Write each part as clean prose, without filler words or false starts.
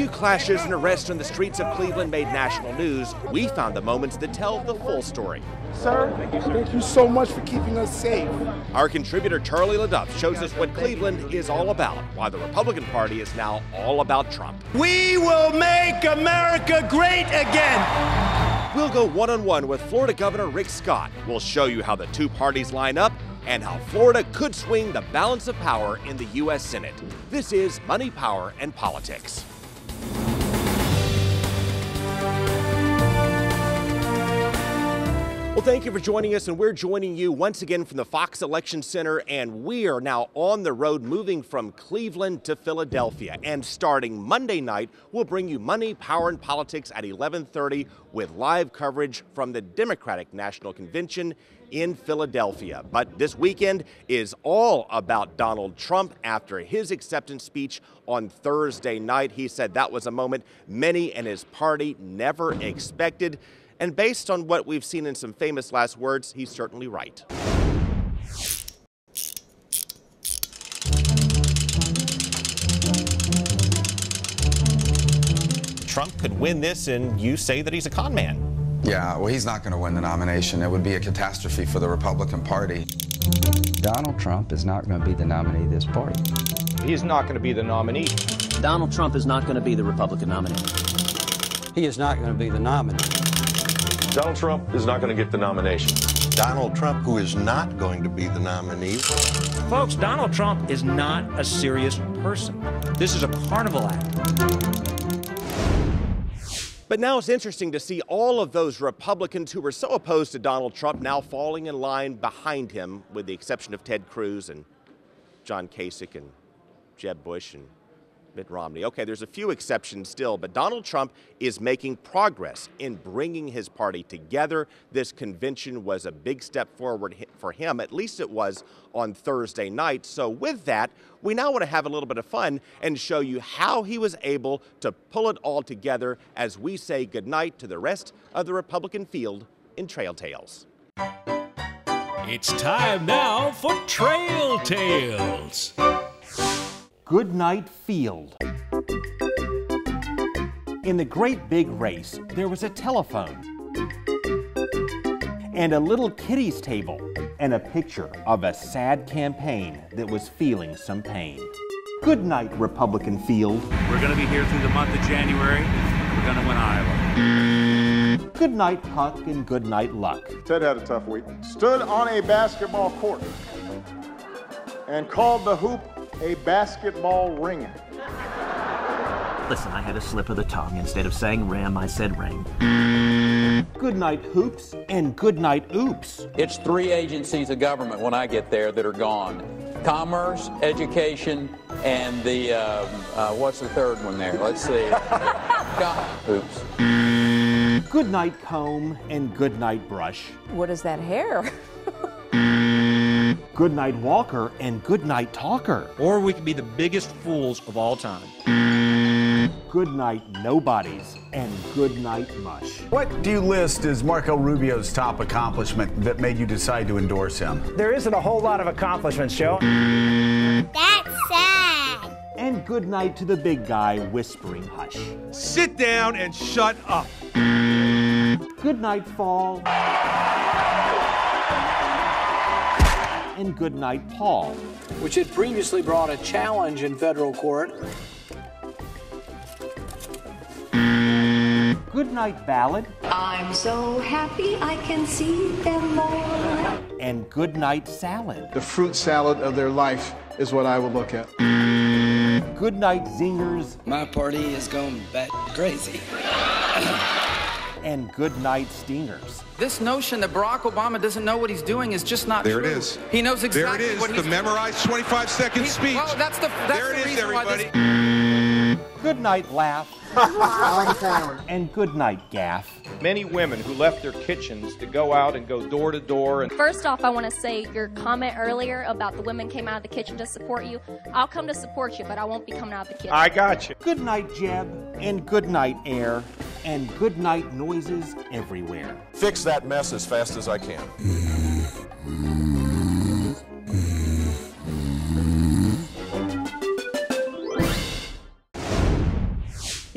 few clashes and arrests on the streets of Cleveland made national news, we found the moments that tell the full story. Sir, thank you so much for keeping us safe. Our contributor Charlie LeDuff shows us what Cleveland is all about, why the Republican Party is now all about Trump. We will make America great again. We'll go one-on-one with Florida Governor Rick Scott. We'll show you how the two parties line up and how Florida could swing the balance of power in the U.S. Senate. This is Money, Power, and Politics. Well, thank you for joining us, and we're joining you once again from the Fox Election Center, and we are now on the road moving from Cleveland to Philadelphia. And starting Monday night, we'll bring you Money, Power, and Politics at 11:30 with live coverage from the Democratic National Convention in Philadelphia. But this weekend is all about Donald Trump after his acceptance speech on Thursday night. He said that was a moment many in his party never expected. And based on what we've seen in some famous last words, he's certainly right. Trump could win this, and you say that he's a con man. Yeah, well, he's not going to win the nomination. It would be a catastrophe for the Republican Party. Donald Trump is not going to be the nominee of this party. He's not going to be the nominee. Donald Trump is not going to be the Republican nominee. He is not going to be the nominee. Donald Trump is not going to get the nomination. Donald Trump, who is not going to be the nominee. Folks, Donald Trump is not a serious person. This is a carnival act. But now it's interesting to see all of those Republicans who were so opposed to Donald Trump now falling in line behind him, with the exception of Ted Cruz and John Kasich and Jeb Bush and Mitt Romney. Okay, there's a few exceptions still, but Donald Trump is making progress in bringing his party together. This convention was a big step forward for him, at least it was on Thursday night. So with that, we now want to have a little bit of fun and show you how he was able to pull it all together as we say goodnight to the rest of the Republican field in Trail Tales. It's time now for Trail Tales. Goodnight Field. In the great big race, there was a telephone and a little kiddies table and a picture of a sad campaign that was feeling some pain. Good night, Republican Field. We're going to be here through the month of January. We're going to win Iowa. Good night, Huck, and good night, Luck. Ted had a tough week. Stood on a basketball court and called the hoop a basketball ring. Listen, I had a slip of the tongue. Instead of saying rim, I said ring. Good night, Hoops, and good night, Oops. It's 3 agencies of government when I get there that are gone. Commerce, education, and the, what's the third one there? Let's see. Oops. Good night, Comb, and good night, Brush. What is that hair? Good night, Walker, and good night, Talker. Or we could be the biggest fools of all time. Good night, Nobodies, and good night, Mush. What do you list as Marco Rubio's top accomplishment that made you decide to endorse him? There isn't a whole lot of accomplishments, Joe. That's sad. And good night to the big guy whispering hush. Sit down and shut up. Good night, Fall. And good night, Paul. Which had previously brought a challenge in federal court. Good night, Ballad. I'm so happy I can see them all. And good night, Salad. The fruit salad of their life is what I will look at. Good night, Zingers. My party is going bat crazy. And good night, Stingers. This notion that Barack Obama doesn't know what he's doing is just not true. There it is. He knows exactly there it is, what he's the memorized 25-second speech. Well, that's there the it is, reason everybody. Why this... Good night, Laugh. And good night, Gaff. Many women who left their kitchens to go out and go door to door. And first off, I want to say your comment earlier about the women came out of the kitchen to support you. I'll come to support you, but I won't be coming out of the kitchen. I got you. Good night, Jeb. And good night, Air. And good night noises everywhere. Fix that mess as fast as I can.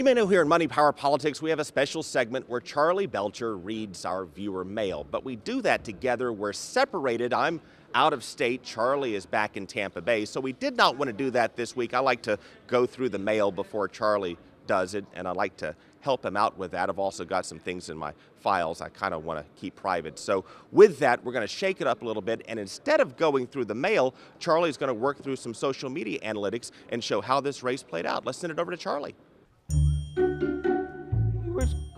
You may know here in Money, Power, Politics, we have a special segment where Charley Belcher reads our viewer mail. But we do that together. We're separated. I'm out of state. Charlie is back in Tampa Bay. So we did not want to do that this week. I like to go through the mail before Charlie does it, and I like to help him out with that. I've also got some things in my files I kind of want to keep private. So with that, we're going to shake it up a little bit, and instead of going through the mail, Charlie's going to work through some social media analytics and show how this race played out. Let's send it over to Charlie.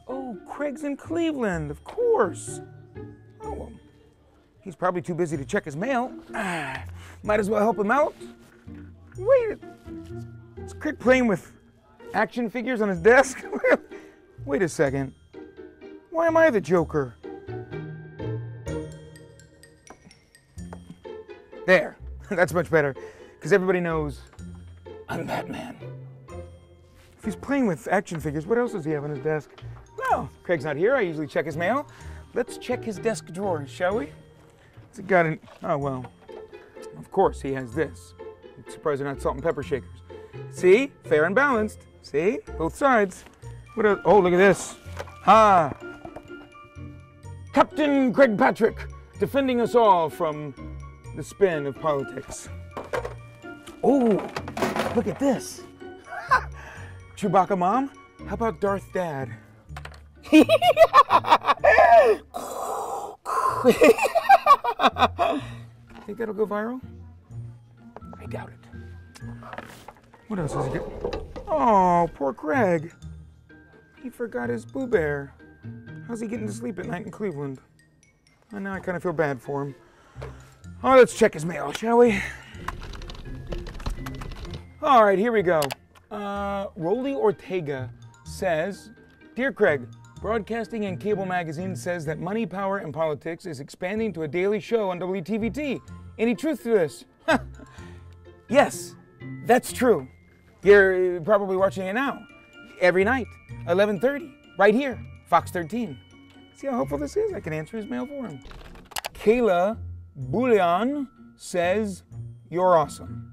Oh, Craig's in Cleveland, of course. Oh, well, he's probably too busy to check his mail. Might as well help him out. Wait, is Craig playing with action figures on his desk? Wait a second. Why am I the Joker? There, that's much better, because everybody knows I'm Batman. If he's playing with action figures, what else does he have on his desk? Well, Craig's not here. I usually check his mail. Let's check his desk drawer, shall we? What's he got in? Oh, well, of course he has this. I'm surprised they're not salt and pepper shakers. See? Fair and balanced. See? Both sides. What else? Oh, look at this. Ah. Captain Craig Patrick, defending us all from the spin of politics. Oh, look at this. Chewbacca Mom? How about Darth Dad? Think that'll go viral? I doubt it. What else does he get? Oh, poor Craig. He forgot his Boo Bear. How's he getting to sleep at night in Cleveland? I know, I kind of feel bad for him. Oh, let's check his mail, shall we? All right, here we go. Rolly Ortega says, Dear Craig, Broadcasting and Cable Magazine says that Money, Power, and Politics is expanding to a daily show on WTVT. Any truth to this? Yes, that's true. You're probably watching it now. Every night, 11:30, right here, Fox 13. See how hopeful this is? I can answer his mail for him. Kayla Bouillon says, You're awesome.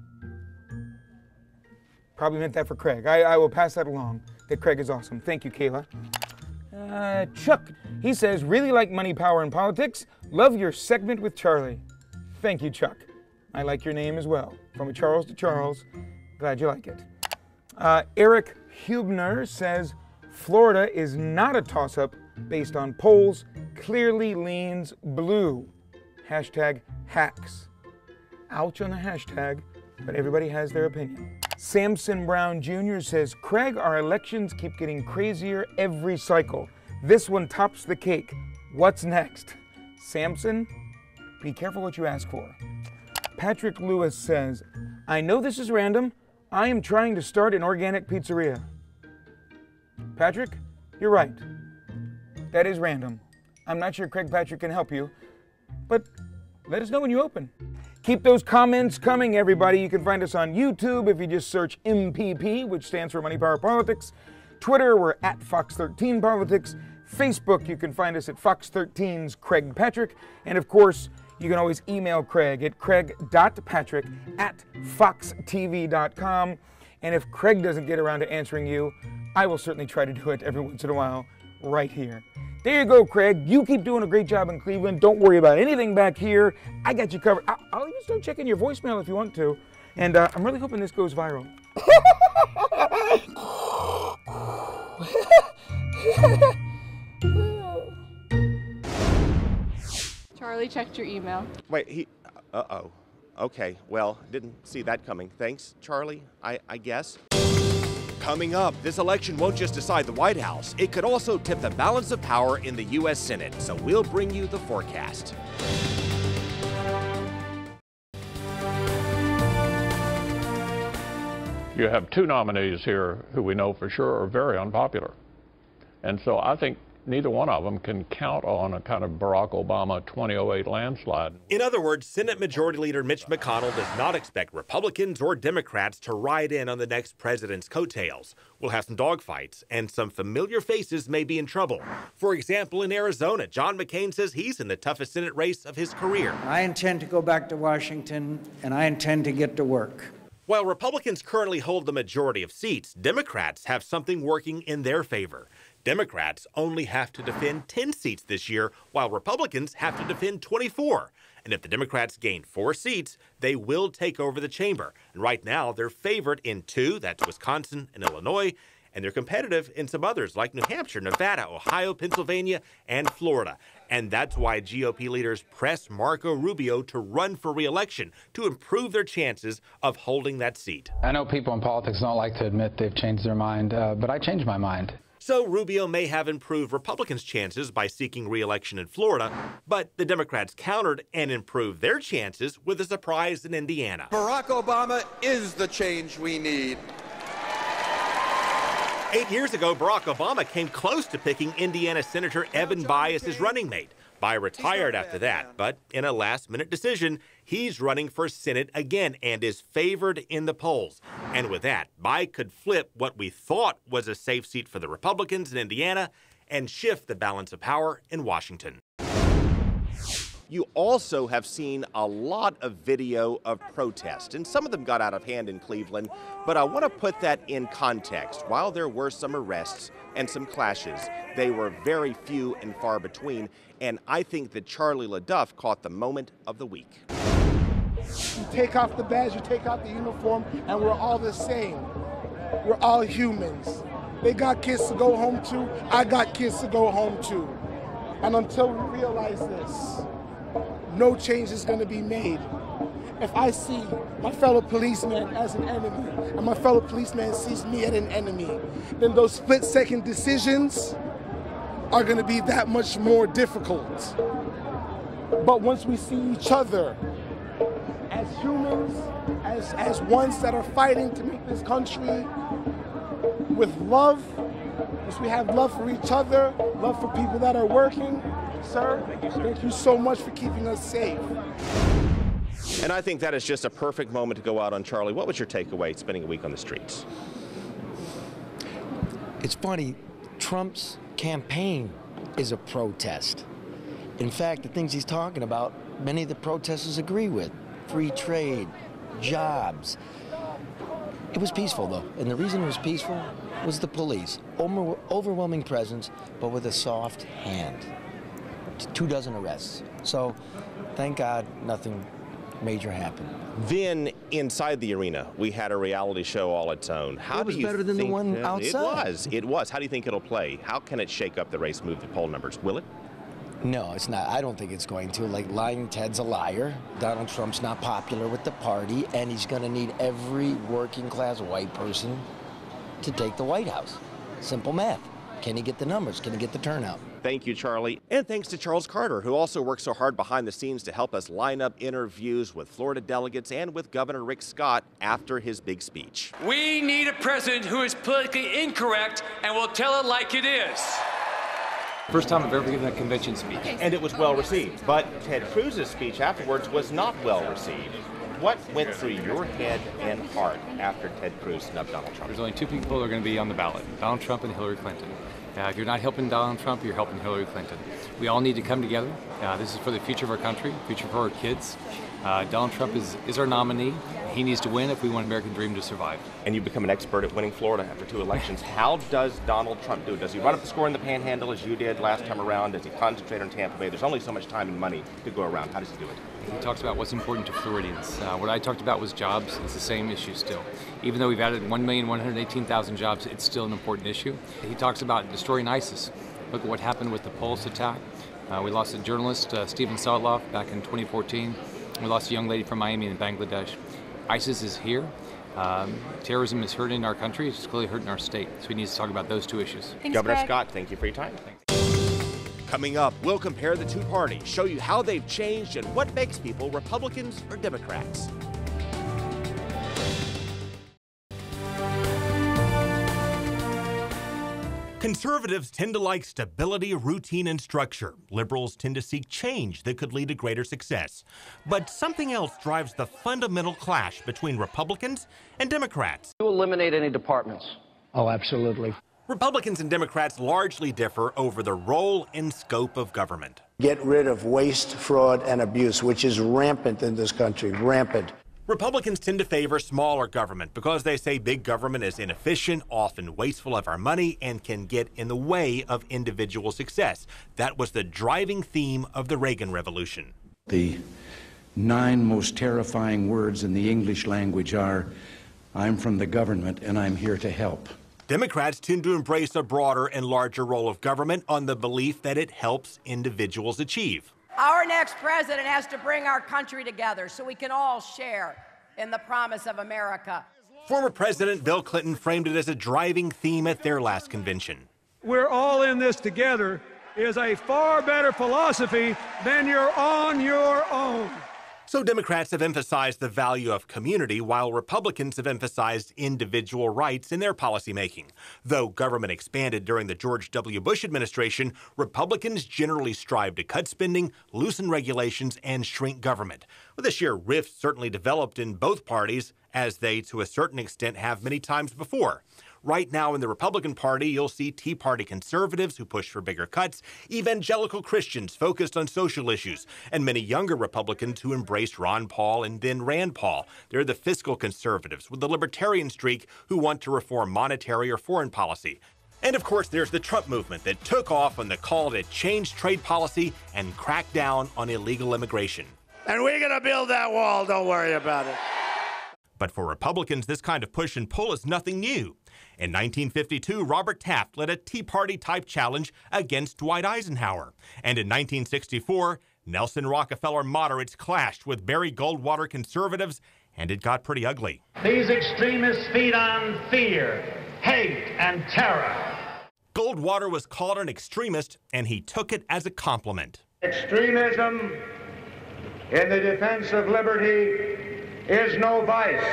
Probably meant that for Craig. I will pass that along, that Craig is awesome. Thank you, Kayla. Chuck, he says, really like Money, Power, and Politics. Love your segment with Charlie. Thank you, Chuck. I like your name as well. From a Charles to Charles. Glad you like it. Eric Hubner says, Florida is not a toss-up based on polls. Clearly leans blue. Hashtag hacks. Ouch on the hashtag, but everybody has their opinion. Samson Brown Jr. says, Craig, our elections keep getting crazier every cycle. This one tops the cake. What's next? Samson, be careful what you ask for. Patrick Lewis says, I know this is random. I am trying to start an organic pizzeria. Patrick, you're right. That is random. I'm not sure Craig Patrick can help you, but let us know when you open. Keep those comments coming, everybody. You can find us on YouTube if you just search MPP, which stands for Money, Power, Politics. Twitter, we're at Fox13 Politics. Facebook, you can find us at Fox13's Craig Patrick. And of course, you can always email Craig at craig.patrick@foxtv.com. And if Craig doesn't get around to answering you, I will certainly try to do it every once in a while right here. There you go, Craig. You keep doing a great job in Cleveland. Don't worry about anything back here. I got you covered. I'll even start checking your voicemail if you want to. And I'm really hoping this goes viral. Charlie checked your email. Wait, uh-oh. Okay, well, didn't see that coming. Thanks, Charlie, I guess. Coming up, this election won't just decide the White House. It could also tip the balance of power in the U.S. Senate. So we'll bring you the forecast. You have two nominees here who we know for sure are very unpopular. And so I think neither one of them can count on a kind of Barack Obama 2008 landslide. In other words, Senate Majority Leader Mitch McConnell does not expect Republicans or Democrats to ride in on the next president's coattails. We'll have some dogfights, and some familiar faces may be in trouble. For example, in Arizona, John McCain says he's in the toughest Senate race of his career. I intend to go back to Washington, and I intend to get to work. While Republicans currently hold the majority of seats, Democrats have something working in their favor. Democrats only have to defend 10 seats this year, while Republicans have to defend 24. And if the Democrats gain 4 seats, they will take over the chamber. And right now, they're favored in 2, that's Wisconsin and Illinois, and they're competitive in some others like New Hampshire, Nevada, Ohio, Pennsylvania, and Florida. And that's why GOP leaders press Marco Rubio to run for re-election to improve their chances of holding that seat. I know people in politics don't like to admit they've changed their mind, but I changed my mind. So Rubio may have improved Republicans' chances by seeking re-election in Florida, but the Democrats countered and improved their chances with a surprise in Indiana. Barack Obama is the change we need. 8 years ago, Barack Obama came close to picking Indiana Senator Evan Bayh as his running mate. Bayh retired after that, but in a last-minute decision, he's running for Senate again and is favored in the polls. And with that, Bayh could flip what we thought was a safe seat for the Republicans in Indiana and shift the balance of power in Washington. You also have seen a lot of video of protest, and some of them got out of hand in Cleveland, but I want to put that in context. While there were some arrests and some clashes, they were very few and far between, and I think that Charlie LeDuff caught the moment of the week. You take off the badge, you take off the uniform, and we're all the same. We're all humans. They got kids to go home to, I got kids to go home to. And until we realize this, no change is going to be made. If I see my fellow policeman as an enemy and my fellow policeman sees me as an enemy, then those split-second decisions are going to be that much more difficult. But once we see each other as humans, as ones that are fighting to make this country with love, once we have love for each other, love for people that are working, sir, thank you so much for keeping us safe. And I think that is just a perfect moment to go out on Charlie. What was your takeaway spending a week on the streets? It's funny, Trump's campaign is a protest. In fact, the things he's talking about, many of the protesters agree with. Free trade, jobs. It was peaceful, though, and the reason it was peaceful was the police. Overwhelming presence, but with a soft hand. 24 arrests. So, thank God, nothing major happened. Then, inside the arena, we had a reality show all its own. How it was do you better than the think, one outside. It was. How do you think it'll play? How can it shake up the race, move the poll numbers? Will it? No, it's not. I don't think it's going to. Like, lying Ted's a liar. Donald Trump's not popular with the party, and he's going to need every working-class white person to take the White House. Simple math. Can he get the numbers? Can he get the turnout? Thank you, Charlie. And thanks to Charles Carter, who also works so hard behind the scenes to help us line up interviews with Florida delegates and with Governor Rick Scott after his big speech. We need a president who is politically incorrect and will tell it like it is. First time I've ever given a convention speech. And it was well received. But Ted Cruz's speech afterwards was not well received. What went through your head and heart after Ted Cruz snubbed Donald Trump? There's only 2 people that are going to be on the ballot, Donald Trump and Hillary Clinton. If you're not helping Donald Trump, you're helping Hillary Clinton. We all need to come together. This is for the future of our country, future for our kids. Donald Trump is our nominee. He needs to win if we want American dream to survive. And you've become an expert at winning Florida after 2 elections. How does Donald Trump do it? Does he run up the score in the panhandle as you did last time around? Does he concentrate on Tampa Bay? There's only so much time and money to go around. How does he do it? He talks about what's important to Floridians. What I talked about was jobs. It's the same issue still. Even though we've added 1,118,000 jobs, it's still an important issue. He talks about destroying ISIS. Look at what happened with the Pulse attack. We lost a journalist, Stephen Sotloff, back in 2014. We lost a young lady from Miami in Bangladesh. ISIS is here. Terrorism is hurting our country. It's clearly hurting our state. So we need to talk about those 2 issues. Thanks, Governor Greg. Scott, thank you for your time. Coming up, we'll compare the 2 parties, show you how they've changed and what makes people Republicans or Democrats. Conservatives tend to like stability, routine, and structure. Liberals tend to seek change that could lead to greater success. But something else drives the fundamental clash between Republicans and Democrats. You eliminate any departments? Oh, absolutely. Republicans and Democrats largely differ over the role and scope of government. Get rid of waste, fraud, and abuse, which is rampant in this country, rampant. Republicans tend to favor smaller government because they say big government is inefficient, often wasteful of our money, and can get in the way of individual success. That was the driving theme of the Reagan Revolution. The 9 most terrifying words in the English language are, "I'm from the government and I'm here to help." Democrats tend to embrace a broader and larger role of government on the belief that it helps individuals achieve. Our next president has to bring our country together so we can all share in the promise of America. Former President Bill Clinton framed it as a driving theme at their last convention. We're all in this together is a far better philosophy than you're on your own. So Democrats have emphasized the value of community, while Republicans have emphasized individual rights in their policymaking. Though government expanded during the George W. Bush administration, Republicans generally strive to cut spending, loosen regulations, and shrink government. Well, this year, rifts certainly developed in both parties, as they, to a certain extent, have many times before. Right now in the Republican Party, you'll see Tea Party conservatives who push for bigger cuts, evangelical Christians focused on social issues, and many younger Republicans who embraced Ron Paul and then Rand Paul. They're the fiscal conservatives with the libertarian streak who want to reform monetary or foreign policy. And of course, there's the Trump movement that took off on the call to change trade policy and crack down on illegal immigration. And we're going to build that wall, don't worry about it. But for Republicans, this kind of push and pull is nothing new. In 1952, Robert Taft led a Tea Party-type challenge against Dwight Eisenhower. And in 1964, Nelson Rockefeller moderates clashed with Barry Goldwater conservatives, and it got pretty ugly. These extremists feed on fear, hate, and terror. Goldwater was called an extremist, and he took it as a compliment. Extremism in the defense of liberty is no vice.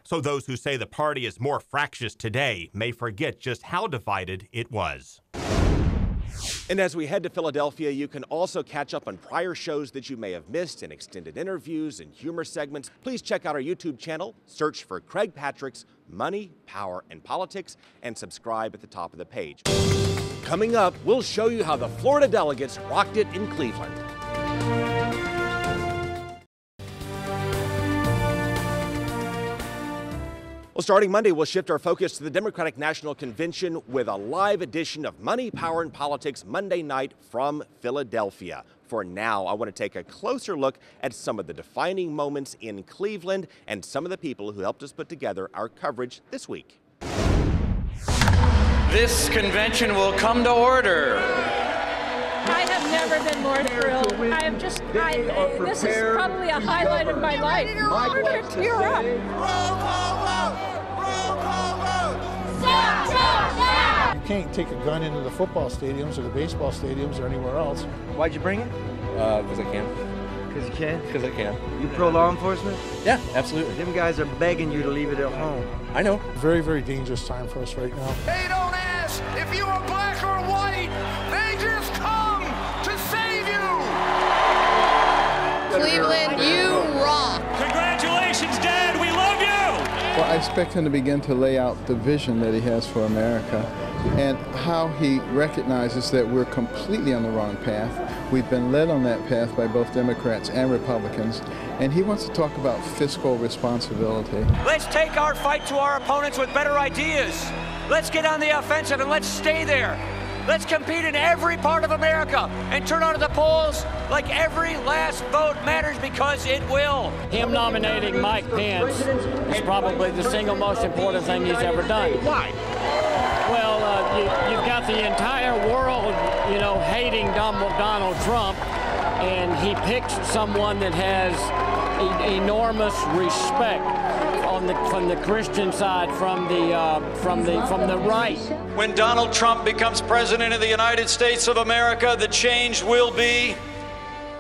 So those who say the party is more fractious today may forget just how divided it was. And as we head to Philadelphia, you can also catch up on prior shows that you may have missed and extended interviews and humor segments. Please check out our YouTube channel, search for Craig Patrick's Money, Power, and Politics, and subscribe at the top of the page. Coming up, we'll show you how the Florida delegates rocked it in Cleveland. Well, starting Monday, we'll shift our focus to the Democratic National Convention with a live edition of Money, Power, and Politics Monday night from Philadelphia. For now, I want to take a closer look at some of the defining moments in Cleveland and some of the people who helped us put together our coverage this week. This convention will come to order. I have never been more thrilled. I am just, this is probably a highlight of my life. We're going to tear up. You can't take a gun into the football stadiums or the baseball stadiums or anywhere else. Why'd you bring it? Because I can. Because you can? Because I can. You pro law enforcement? Yeah, absolutely. Them guys are begging you to leave it at home. I know. Very, very dangerous time for us right now. They don't ask if you are black or white. They just come to save you. Cleveland, you rock. Congratulations, Dad. We love you. Well, I expect him to begin to lay out the vision that he has for America and how he recognizes that we're completely on the wrong path. We've been led on that path by both Democrats and Republicans, and he wants to talk about fiscal responsibility. Let's take our fight to our opponents with better ideas. Let's get on the offensive and let's stay there. Let's compete in every part of America and turn out of the polls like every last vote matters, because it will. Him nominating Mike Pence is probably the single most important thing he's ever done. Why? Well, you've got the entire world, hating Donald Trump, and he picks someone that has enormous respect from the Christian side, from the right. When Donald Trump becomes president of the United States of America, the change will be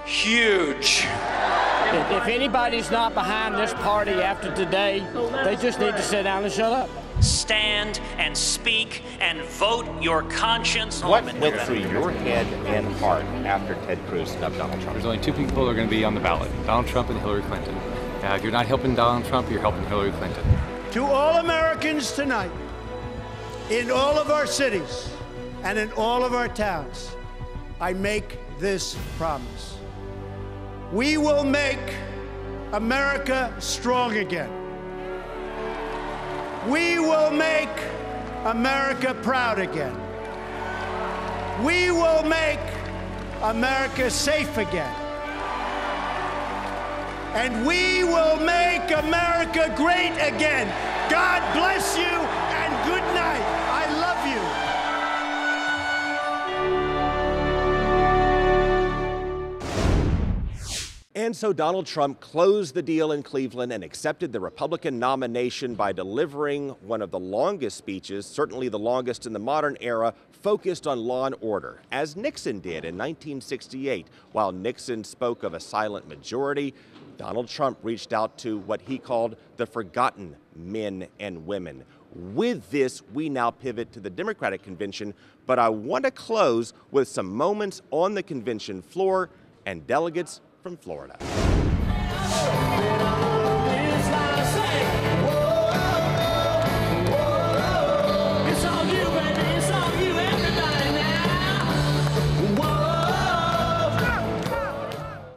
huge. If anybody's not behind this party after today, they just need to sit down and shut up. Stand and speak and vote your conscience. What went through your head and heart after Ted Cruz snubbed Donald Trump? There's only two people who are going to be on the ballot, Donald Trump and Hillary Clinton. If you're not helping Donald Trump, you're helping Hillary Clinton. To all Americans tonight, in all of our cities and in all of our towns, I make this promise. We will make America strong again. We will make America proud again. We will make America safe again. And we will make America great again. God bless you and good night. I love you. And so Donald Trump closed the deal in Cleveland and accepted the Republican nomination by delivering one of the longest speeches, certainly the longest in the modern era, focused on law and order, as Nixon did in 1968. While Nixon spoke of a silent majority, Donald Trump reached out to what he called the forgotten men and women. With this, we now pivot to the Democratic convention, but I want to close with some moments on the convention floor and delegates from Florida.